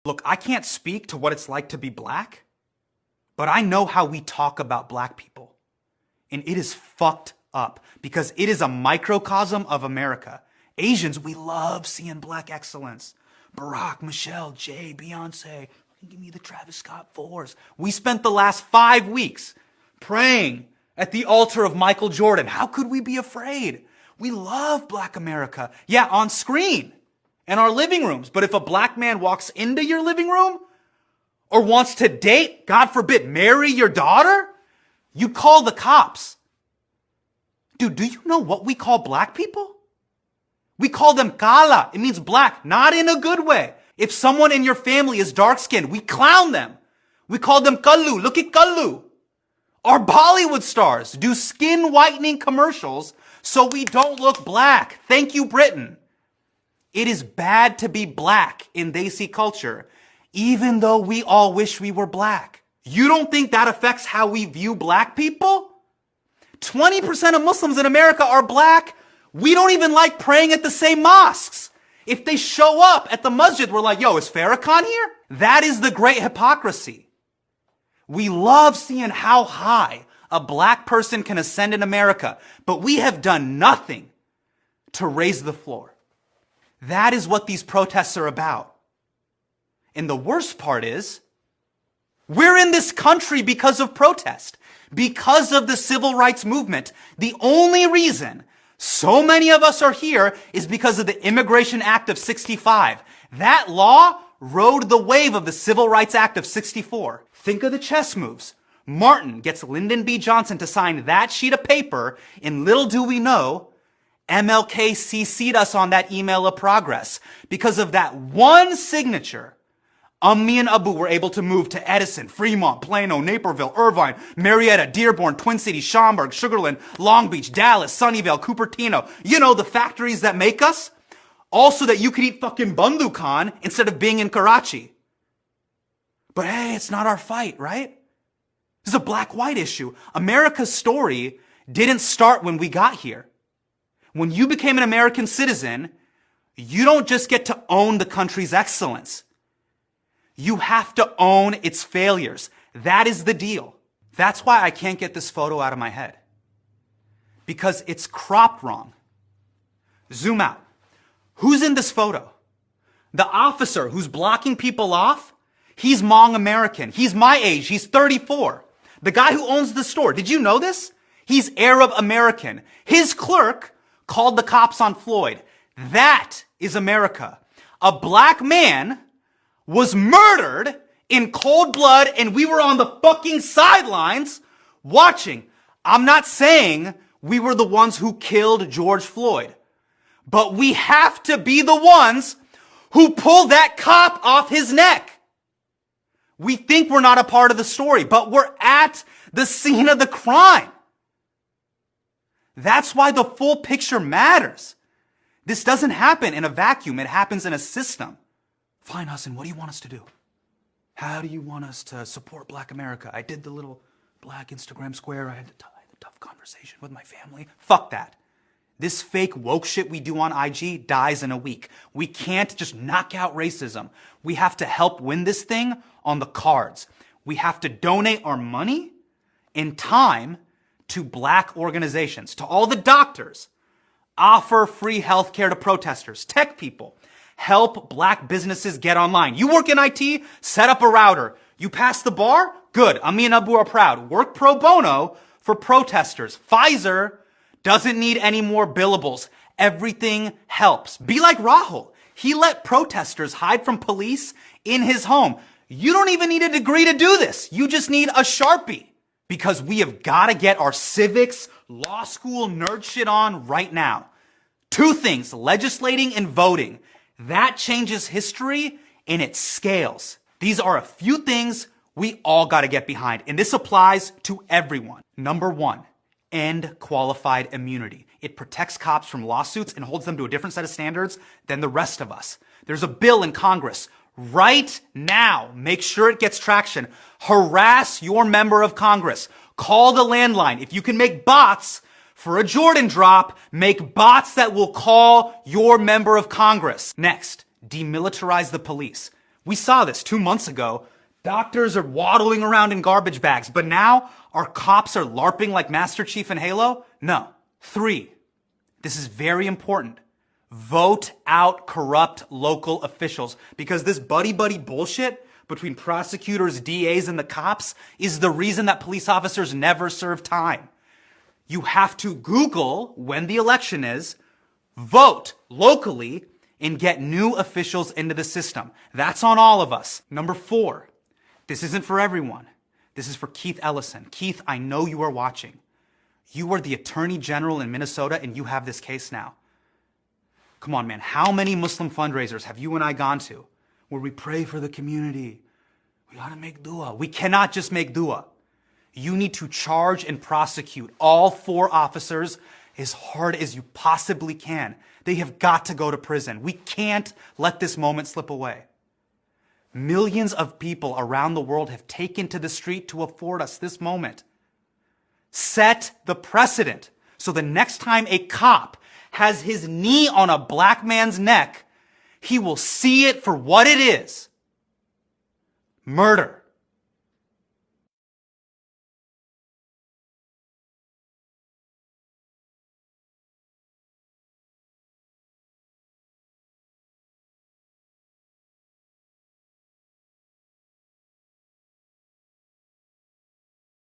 Look, I can't speak to what it's like to be black, but I know how we talk about black people. And it is fucked up because it is a microcosm of America. Asians, we love seeing black excellence. Barack, Michelle, Jay, Beyonce, give me the Travis Scott fours. We spent the last 5 weeks praying at the altar of Michael Jordan. How could we be afraid? We love black America. Yeah, on screen and our living rooms. But if a black man walks into your living room or wants to date, God forbid, marry your daughter, you call the cops. Dude, do you know what we call black people? We call them kala. It means black, not in a good way. If someone in your family is dark-skinned, we clown them. We call them kallu. Look at kallu. Our Bollywood stars do skin whitening commercials so we don't look black. Thank you, Britain. It is bad to be black in Desi culture, even though we all wish we were black. You don't think that affects how we view black people? 20% of Muslims in America are black. We don't even like praying at the same mosques. If they show up at the masjid, we're like, yo, is Farrakhan here? That is the great hypocrisy. We love seeing how high a black person can ascend in America, but we have done nothing to raise the floor. That is what these protests are about. And the worst part is, we're in this country because of protest, because of the civil rights movement. The only reason so many of us are here is because of the Immigration Act of 65. That law rode the wave of the Civil Rights Act of 64. Think of the chess moves. Martin gets Lyndon B. Johnson to sign that sheet of paper, and little do we know, MLK CC'd us on that email of progress. Because of that one signature, me and Abu were able to move to Edison, Fremont, Plano, Naperville, Irvine, Marietta, Dearborn, Twin Cities, Schaumburg, Sugarland, Long Beach, Dallas, Sunnyvale, Cupertino. You know, the factories that make us. Also that you could eat fucking Bandhu Khan instead of being in Karachi. But hey, it's not our fight, right? This is a black-white issue. America's story didn't start when we got here. When you became an American citizen, you don't just get to own the country's excellence. You have to own its failures. That is the deal. That's why I can't get this photo out of my head. Because it's cropped wrong. Zoom out. Who's in this photo? The officer who's blocking people off, he's Hmong American. He's my age. He's 34. The guy who owns the store, did you know this? He's Arab American. His clerk called the cops on Floyd. That is America. A black man was murdered in cold blood and we were on the fucking sidelines watching. I'm not saying we were the ones who killed George Floyd, but we have to be the ones who pull that cop off his neck. We think we're not a part of the story, but we're at the scene of the crime. That's why the full picture matters. This doesn't happen in a vacuum. It happens in a system. Fine, Hassan, what do you want us to do? How do you want us to support Black America? I did the little black Instagram square. I had the tough conversation with my family. Fuck that. This fake woke shit we do on IG dies in a week. We can't just knock out racism. We have to help win this thing on the cards. We have to donate our money and time to black organizations, to all the doctors. Offer free healthcare to protesters, tech people. Help black businesses get online. You work in IT, set up a router. You pass the bar? Good. Me and Abu are proud. Work pro bono for protesters. Pfizer doesn't need any more billables. Everything helps. Be like Rahul. He let protesters hide from police in his home. You don't even need a degree to do this. You just need a Sharpie. Because we have got to get our civics, law school nerd shit on right now. 2 things, legislating and voting. That changes history and it scales. These are a few things we all got to get behind. And this applies to everyone. Number 1, end qualified immunity. It protects cops from lawsuits and holds them to a different set of standards than the rest of us. There's a bill in Congress right now. Make sure it gets traction. Harass your member of Congress. Call the landline. If you can make bots for a Jordan drop, make bots that will call your member of Congress. Next, demilitarize the police. We saw this 2 months ago. Doctors are waddling around in garbage bags, but now our cops are LARPing like Master Chief in Halo? No. 3, this is very important. Vote out corrupt local officials, because this buddy-buddy bullshit between prosecutors, DAs, and the cops is the reason that police officers never serve time. You have to Google when the election is, vote locally, and get new officials into the system. That's on all of us. Number 4, this isn't for everyone. This is for Keith Ellison. Keith, I know you are watching. You are the Attorney General in Minnesota, and you have this case now. Come on, man. How many Muslim fundraisers have you and I gone to where we pray for the community? We gotta make dua. We cannot just make dua. You need to charge and prosecute all 4 officers as hard as you possibly can. They have got to go to prison. We can't let this moment slip away. Millions of people around the world have taken to the street to afford us this moment. Set the precedent so the next time a cop has his knee on a black man's neck, he will see it for what it is. Murder.